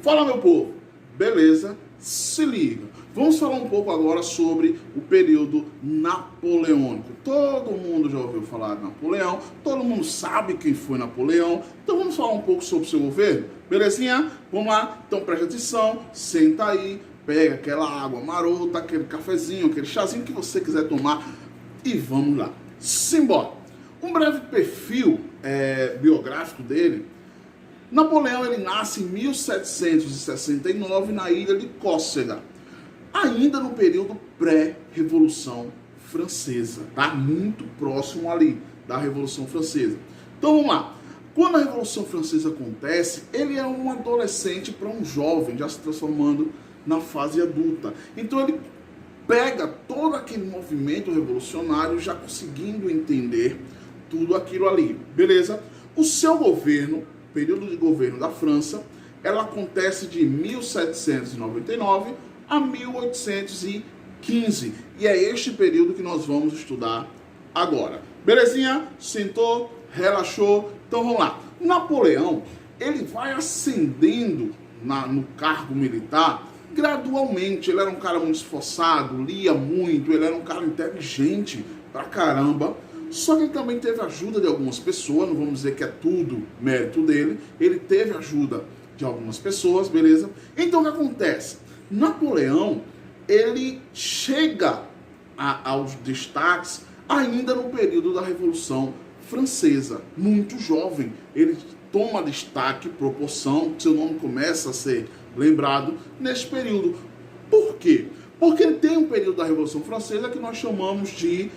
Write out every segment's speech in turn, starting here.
Fala, meu povo, beleza? Se liga. Vamos falar um pouco agora sobre o período napoleônico. Todo mundo já ouviu falar de Napoleão, todo mundo sabe quem foi Napoleão, então vamos falar um pouco sobre o seu governo, belezinha? Vamos lá? Então preste atenção, senta aí, pega aquela água marota, aquele cafezinho, aquele chazinho que você quiser tomar e vamos lá. Simbora! Um breve perfil biográfico dele. Napoleão ele nasce em 1769 na ilha de Córcega, ainda no período pré-Revolução Francesa, tá? Muito próximo ali da Revolução Francesa. Então vamos lá. Quando a Revolução Francesa acontece, ele é um adolescente para um jovem, já se transformando na fase adulta. Então ele pega todo aquele movimento revolucionário, já conseguindo entender tudo aquilo ali, beleza? O seu governo, período de governo da França, ela acontece de 1799 a 1815. E é este período que nós vamos estudar agora. Belezinha? Sentou? Relaxou? Então vamos lá. Napoleão, ele vai ascendendo no cargo militar gradualmente. Ele era um cara muito esforçado, lia muito, ele era um cara inteligente pra caramba. Só que ele também teve ajuda de algumas pessoas, não vamos dizer que é tudo mérito dele, ele teve ajuda de algumas pessoas, beleza? Então o que acontece? Napoleão, ele chega aos destaques ainda no período da Revolução Francesa, muito jovem, ele toma destaque, proporção, seu nome começa a ser lembrado nesse período. Por quê? Porque ele tem um período da Revolução Francesa que nós chamamos de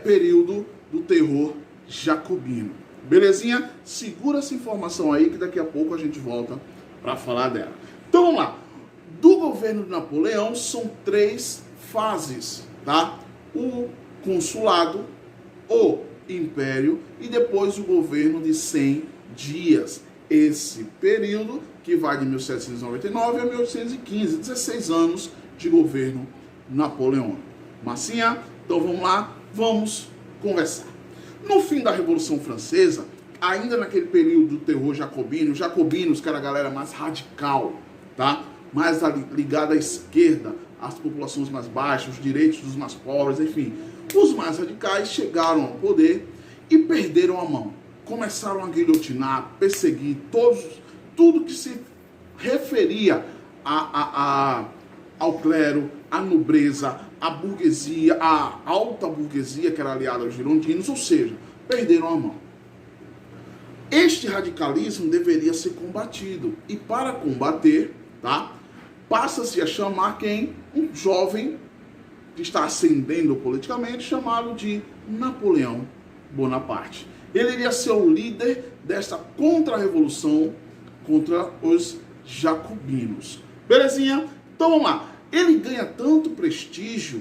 período do terror jacobino. Belezinha? Segura essa informação aí que daqui a pouco a gente volta para falar dela. Então vamos lá. Do governo de Napoleão são 3 fases, tá? O consulado, o império e depois o governo de 100 dias. Esse período que vai de 1799 a 1815, 16 anos de governo napoleônico. Massinha? Então vamos lá. Vamos conversar. No fim da Revolução Francesa, ainda naquele período do terror jacobino, jacobinos, que era a galera mais radical, tá? Mais ligada à esquerda, às populações mais baixas, os direitos dos mais pobres, enfim. Os mais radicais chegaram ao poder e perderam a mão. Começaram a guilhotinar, perseguir tudo que se referia ao clero, à nobreza, à burguesia, à alta burguesia, que era aliada aos girondinos, ou seja, perderam a mão. Este radicalismo deveria ser combatido, e para combater, tá, passa-se a chamar quem? Um jovem que está ascendendo politicamente, chamado de Napoleão Bonaparte. Ele iria ser o líder desta contra-revolução contra os jacobinos. Belezinha? Então vamos lá. Ele ganha tanto prestígio,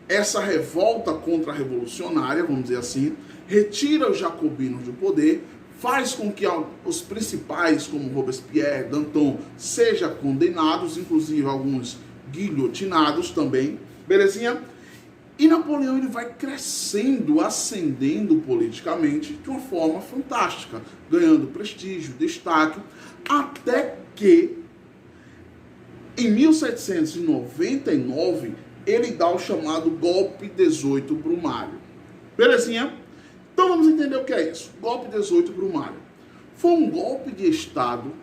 essa revolta contra-revolucionária, vamos dizer assim, retira os jacobinos do poder, faz com que os principais, como Robespierre, Danton, sejam condenados, inclusive alguns guilhotinados também, belezinha? E Napoleão ele vai crescendo, ascendendo politicamente de uma forma fantástica, ganhando prestígio, destaque, até que em 1799, ele dá o chamado golpe 18 Brumário. Belezinha? Então vamos entender o que é isso. Golpe 18 Brumário. Foi um golpe de Estado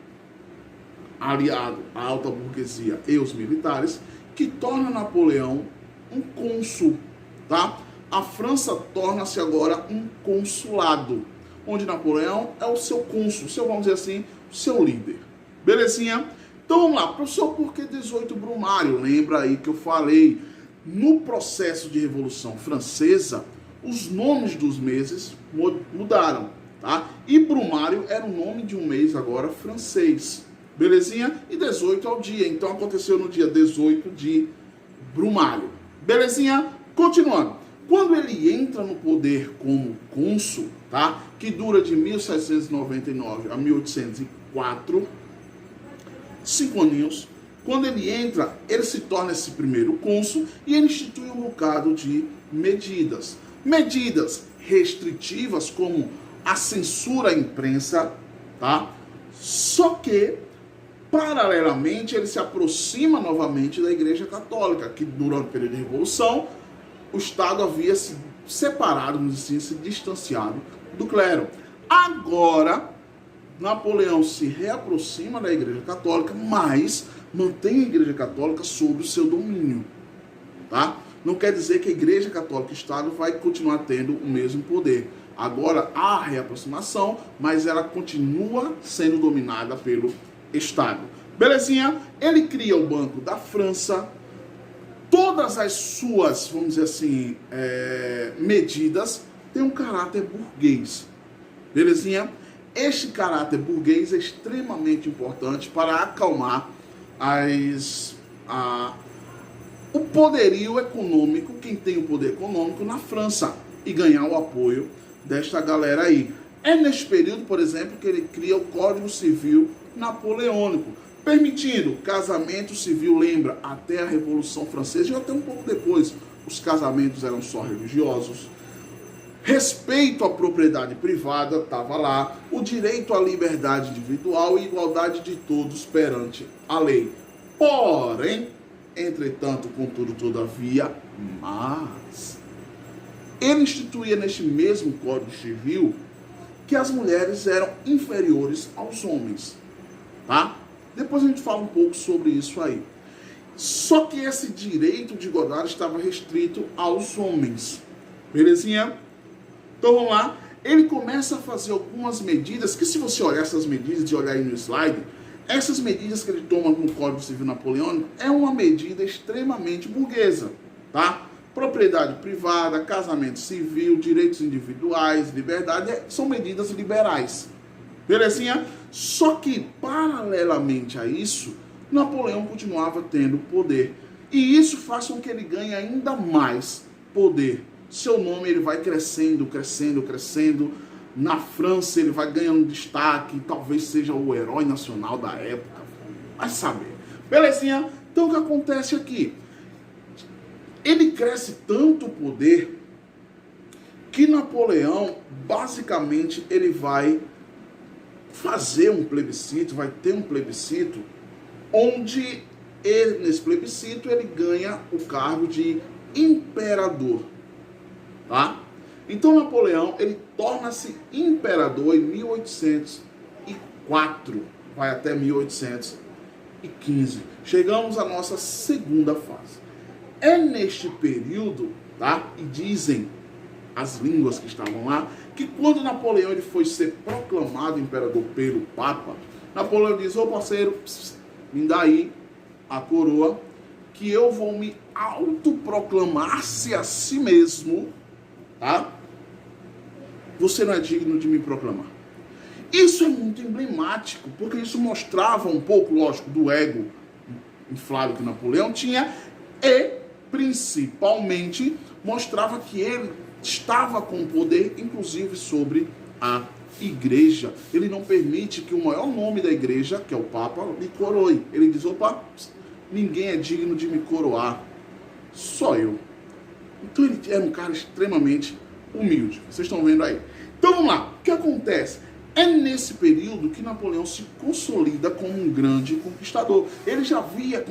aliado à alta burguesia e os militares que torna Napoleão um cônsul, tá? A França torna-se agora um consulado, onde Napoleão é o seu cônsul, vamos dizer assim, o seu líder. Belezinha? Então vamos lá, professor, por que 18 Brumário? Lembra aí que eu falei, no processo de Revolução Francesa, os nomes dos meses mudaram, tá? E Brumário era o nome de um mês agora francês, belezinha? E 18 é o dia, então aconteceu no dia 18 de Brumário, belezinha? Continuando, quando ele entra no poder como cônsul, tá? Que dura de 1799 a 1804, 5 aninhos. Quando ele entra, ele se torna esse primeiro cônsul e ele institui um bocado de medidas. Medidas restritivas como a censura à imprensa, tá? Só que Paralelamente, ele se aproxima novamente da Igreja Católica, que durante o período de Revolução, o Estado havia se separado, assim, se distanciado do clero. Agora, Napoleão se reaproxima da Igreja Católica, mas mantém a Igreja Católica sob o seu domínio. Tá? Não quer dizer que a Igreja Católica e o Estado vai continuar tendo o mesmo poder. Agora há reaproximação, mas ela continua sendo dominada pelo Estado. Belezinha? Ele cria o Banco da França. Todas as suas, vamos dizer assim, medidas têm um caráter burguês. Belezinha? Este caráter burguês é extremamente importante para acalmar o poderio econômico, quem tem o poder econômico na França, e ganhar o apoio desta galera aí. É neste período, por exemplo, que ele cria o Código Civil Napoleônico, permitindo casamento civil, lembra, até a Revolução Francesa e até um pouco depois, os casamentos eram só religiosos. Respeito à propriedade privada estava lá, o direito à liberdade individual e igualdade de todos perante a lei. Porém, entretanto, contudo, todavia, mas ele instituía neste mesmo Código Civil que as mulheres eram inferiores aos homens, tá? Depois a gente fala um pouco sobre isso aí. Só que esse direito de igualdade estava restrito aos homens, belezinha? Então vamos lá, ele começa a fazer algumas medidas, que se você olhar essas medidas e olhar aí no slide, essas medidas que ele toma no Código Civil Napoleônico é uma medida extremamente burguesa, tá? Propriedade privada, casamento civil, direitos individuais, liberdade, são medidas liberais, belezinha? Só que, paralelamente a isso, Napoleão continuava tendo poder, e isso faz com que ele ganhe ainda mais poder. Seu nome ele vai crescendo, crescendo, crescendo. Na França ele vai ganhando destaque, talvez seja o herói nacional da época. Vai saber. Belezinha? Então o que acontece aqui? Ele cresce tanto o poder que Napoleão, basicamente, ele vai fazer um plebiscito, vai ter um plebiscito, onde ele, nesse plebiscito ele ganha o cargo de imperador. Tá? Então Napoleão ele torna-se imperador em 1804, vai até 1815. Chegamos à nossa segunda fase. É neste período, tá? E dizem as línguas que estavam lá, que quando Napoleão ele foi ser proclamado imperador pelo Papa, Napoleão diz: ô parceiro, me dá aí a coroa, que eu vou me autoproclamar-se a si mesmo. Tá? Você não é digno de me proclamar. Isso é muito emblemático, porque isso mostrava um pouco, lógico, do ego inflado que Napoleão tinha, e principalmente mostrava que ele estava com poder, inclusive sobre a igreja. Ele não permite que o maior nome da igreja, que é o Papa, lhe coroe. Ele diz: opa, ninguém é digno de me coroar, só eu. Então ele era um cara extremamente humilde. Vocês estão vendo aí. Então vamos lá. O que acontece? É nesse período que Napoleão se consolida como um grande conquistador. Ele já vinha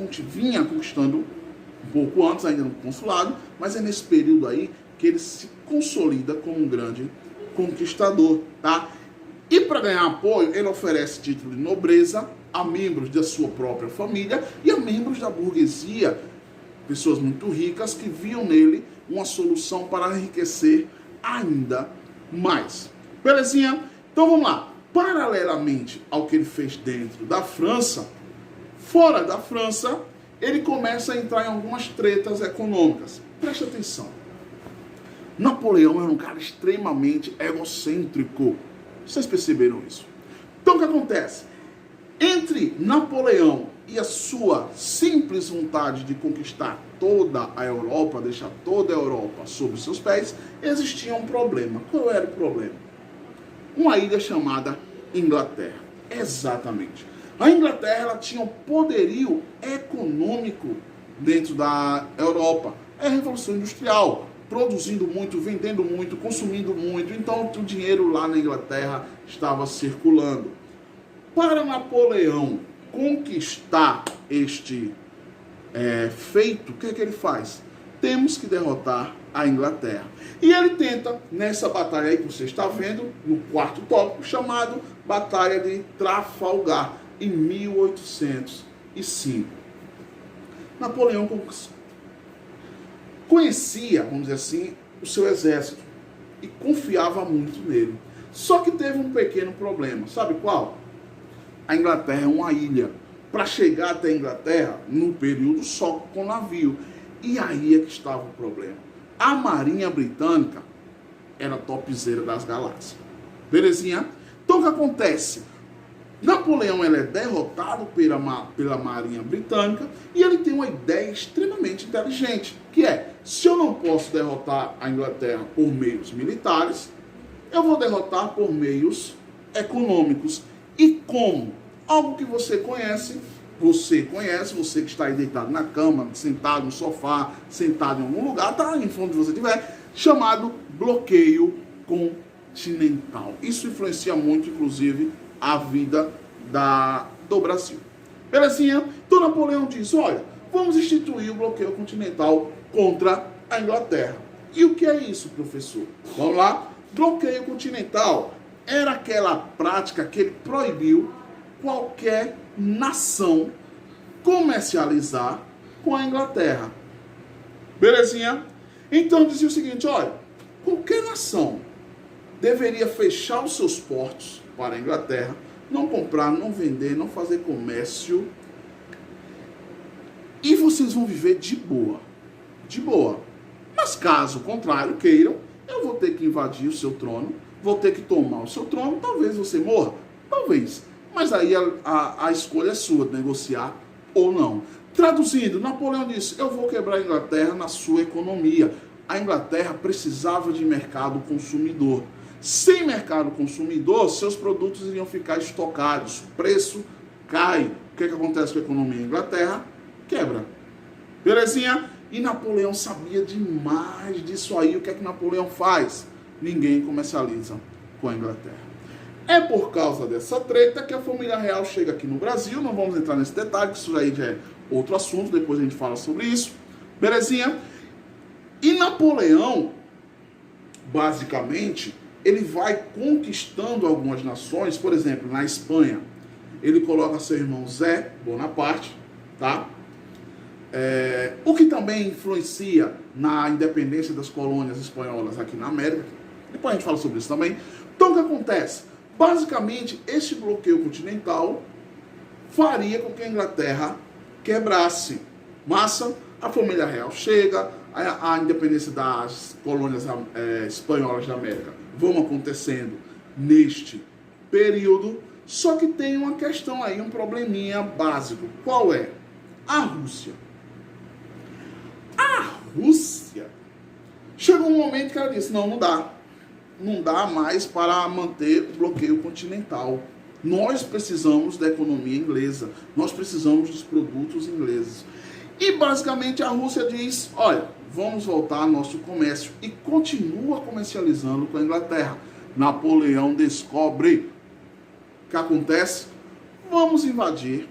conquistando um pouco antes, ainda no consulado, mas é nesse período aí que ele se consolida como um grande conquistador, tá? E para ganhar apoio, ele oferece título de nobreza a membros da sua própria família e a membros da burguesia, pessoas muito ricas que viam nele uma solução para enriquecer ainda mais. Belezinha? Então vamos lá. Paralelamente ao que ele fez dentro da França, fora da França, ele começa a entrar em algumas tretas econômicas. Preste atenção. Napoleão era um cara extremamente egocêntrico. Vocês perceberam isso? Então o que acontece? Entre Napoleão e a sua simples vontade de conquistar toda a Europa, deixar toda a Europa sob os seus pés, existia um problema. Qual era o problema? Uma ilha chamada Inglaterra. Exatamente. A Inglaterra ela tinha um poderio econômico dentro da Europa. É a Revolução Industrial, produzindo muito, vendendo muito, consumindo muito. Então o dinheiro lá na Inglaterra estava circulando. Para Napoleão conquistar este feito, o que é que ele faz? Temos que derrotar a Inglaterra. E ele tenta, nessa batalha aí que você está vendo, no quarto tópico, chamado Batalha de Trafalgar, em 1805. Napoleão conhecia, vamos dizer assim, o seu exército e confiava muito nele. Só que teve um pequeno problema. Sabe qual? A Inglaterra é uma ilha. Para chegar até a Inglaterra, no período só com navio. E aí é que estava o problema. A Marinha Britânica era a topzera das galáxias. Belezinha? Então o que acontece? Napoleão ele é derrotado pela Marinha Britânica e ele tem uma ideia extremamente inteligente, que é, se eu não posso derrotar a Inglaterra por meios militares, eu vou derrotar por meios econômicos. E como? Algo que você conhece, você que está aí deitado na cama, sentado no sofá, sentado em algum lugar, tá em onde você estiver, chamado bloqueio continental. Isso influencia muito, inclusive, a vida do Brasil. Belezinha? Então Napoleão diz, olha, vamos instituir o bloqueio continental contra a Inglaterra. E o que é isso, professor? Vamos lá? Bloqueio continental era aquela prática que ele proibiu qualquer nação comercializar com a Inglaterra. Belezinha? Então dizia o seguinte, olha, qualquer nação deveria fechar os seus portos para a Inglaterra, não comprar, não vender, não fazer comércio, e vocês vão viver de boa. De boa. Mas caso contrário queiram, eu vou ter que invadir o seu trono, vou ter que tomar o seu trono, talvez você morra, talvez. Mas aí a escolha é sua, de negociar ou não. Traduzindo, Napoleão disse, eu vou quebrar a Inglaterra na sua economia. A Inglaterra precisava de mercado consumidor. Sem mercado consumidor, seus produtos iriam ficar estocados. O preço cai. O que acontece com a economia da Inglaterra? Quebra. Belezinha? E Napoleão sabia demais disso aí. O que é que Napoleão faz? Ninguém comercializa com a Inglaterra. É por causa dessa treta que a família real chega aqui no Brasil. Não vamos entrar nesse detalhe, que isso aí já é outro assunto. Depois a gente fala sobre isso. Belezinha? E Napoleão, basicamente, ele vai conquistando algumas nações. Por exemplo, na Espanha, ele coloca seu irmão Zé Bonaparte, tá? O que também influencia na independência das colônias espanholas aqui na América. Depois a gente fala sobre isso também. Então o que acontece? Basicamente, este bloqueio continental faria com que a Inglaterra quebrasse. Massa, a família real chega, a independência das colônias espanholas da América vão acontecendo neste período. Só que tem uma questão aí, um probleminha básico. Qual é? A Rússia. A Rússia chegou um momento que ela disse, não dá. Não dá mais para manter o bloqueio continental. Nós precisamos da economia inglesa. Nós precisamos dos produtos ingleses. E basicamente a Rússia diz, olha, vamos voltar ao nosso comércio. E continua comercializando com a Inglaterra. Napoleão descobre. O que acontece? Vamos invadir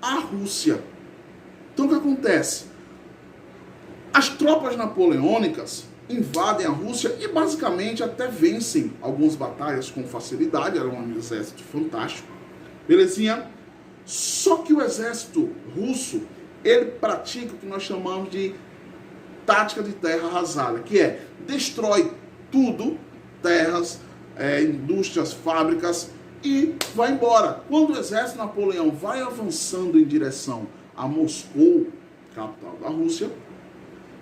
a Rússia. Então o que acontece? As tropas napoleônicas invadem a Rússia e basicamente até vencem algumas batalhas com facilidade. Era um exército fantástico. Belezinha? Só que o exército russo, ele pratica o que nós chamamos de tática de terra arrasada, que é destrói tudo, terras, indústrias, fábricas, e vai embora. Quando o exército Napoleão vai avançando em direção a Moscou, capital da Rússia,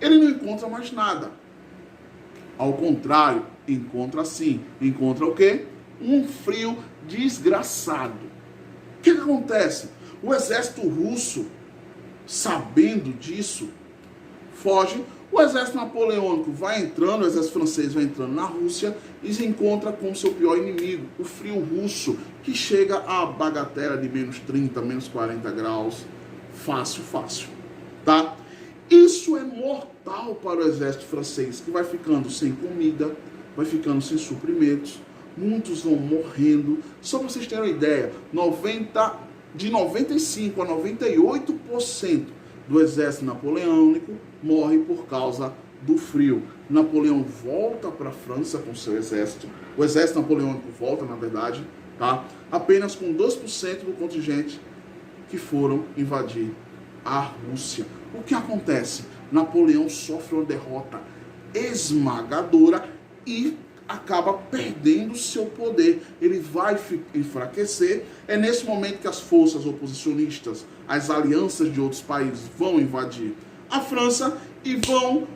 ele não encontra mais nada. Ao contrário, encontra sim. Encontra o quê? Um frio desgraçado. O que acontece? O exército russo, sabendo disso, foge. O exército napoleônico vai entrando, o exército francês vai entrando na Rússia e se encontra com o seu pior inimigo, o frio russo, que chega a bagatela de menos 30, menos 40 graus. Fácil, fácil. Tá? Isso é mortal para o exército francês, que vai ficando sem comida, vai ficando sem suprimentos, muitos vão morrendo. Só para vocês terem uma ideia, de 95% a 98% do exército napoleônico morre por causa do frio. Napoleão volta para a França com seu exército. O exército napoleônico volta, na verdade, tá? Apenas com 2% do contingente que foram invadir a Rússia. O que acontece? Napoleão sofre uma derrota esmagadora e acaba perdendo seu poder. Ele vai enfraquecer. É nesse momento que as forças oposicionistas, as alianças de outros países vão invadir a França e vão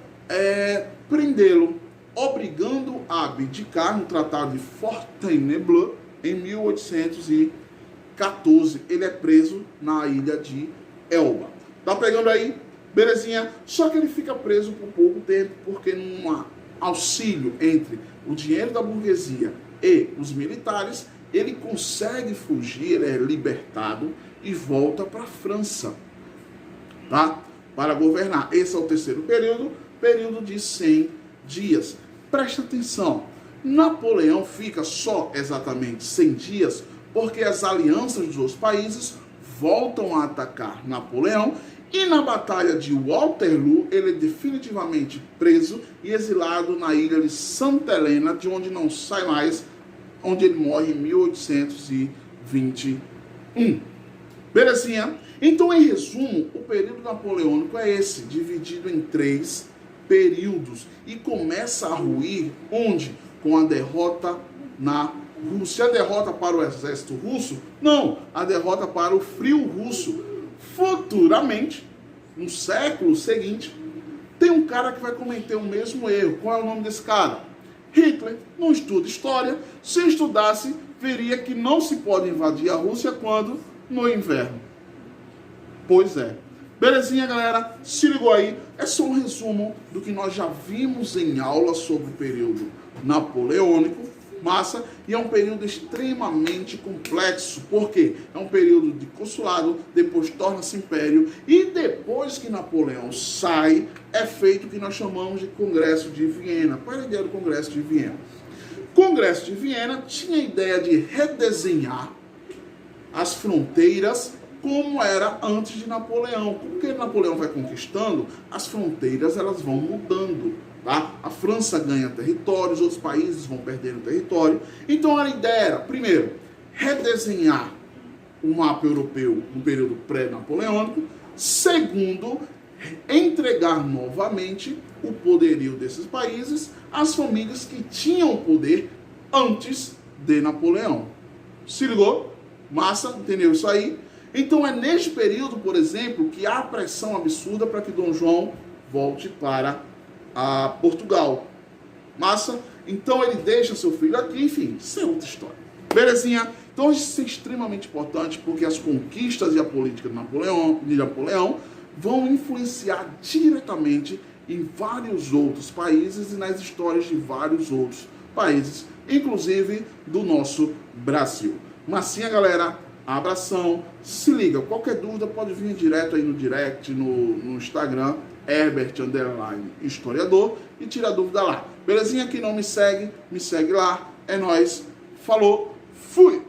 prendê-lo, obrigando a abdicar no Tratado de Fontainebleau em 1814. Ele é preso na ilha de Elba. Tá pegando aí? Belezinha? Só que ele fica preso por pouco tempo, porque num auxílio entre o dinheiro da burguesia e os militares, ele consegue fugir, ele é libertado e volta para a França, tá? Para governar. Esse é o terceiro período de 100 dias. Presta atenção, Napoleão fica só exatamente 100 dias porque as alianças dos outros países voltam a atacar Napoleão e na Batalha de Waterloo ele é definitivamente preso e exilado na ilha de Santa Helena, de onde não sai mais, onde ele morre em 1821. Belezinha? Então, em resumo, o período napoleônico é esse, dividido em 3 períodos e começa a ruir onde? Com a derrota na Rússia. A derrota para o exército russo? Não, a derrota para o frio russo. Futuramente, no século seguinte, tem um cara que vai cometer o mesmo erro. Qual é o nome desse cara? Hitler. Não estuda história. Se estudasse, veria que não se pode invadir a Rússia quando? No inverno. Pois é. Belezinha, galera? Se ligou aí? É só um resumo do que nós já vimos em aula sobre o período napoleônico. Massa, e é um período extremamente complexo, porque é um período de consulado, depois torna-se império, e depois que Napoleão sai, é feito o que nós chamamos de Congresso de Viena. Qual é a ideia do Congresso de Viena? Congresso de Viena tinha a ideia de redesenhar as fronteiras como era antes de Napoleão. Porque Napoleão vai conquistando, as fronteiras elas vão mudando. Tá? A França ganha território, os outros países vão perdendo território. Então a ideia era, primeiro, redesenhar o mapa europeu no período pré-napoleônico. Segundo, entregar novamente o poderio desses países às famílias que tinham poder antes de Napoleão. Se ligou? Massa, entendeu isso aí? Então é neste período, por exemplo, que há pressão absurda para que Dom João volte para a Portugal. Massa? Então ele deixa seu filho aqui, enfim, isso é outra história. Belezinha? Então isso é extremamente importante porque as conquistas e a política de Napoleão vão influenciar diretamente em vários outros países e nas histórias de vários outros países, inclusive do nosso Brasil. Massinha, galera, abração, se liga, qualquer dúvida pode vir direto aí no direct, no Instagram, Herbert_historiador, e tira a dúvida lá. Belezinha? Quem não me segue lá. É nóis. Falou. Fui!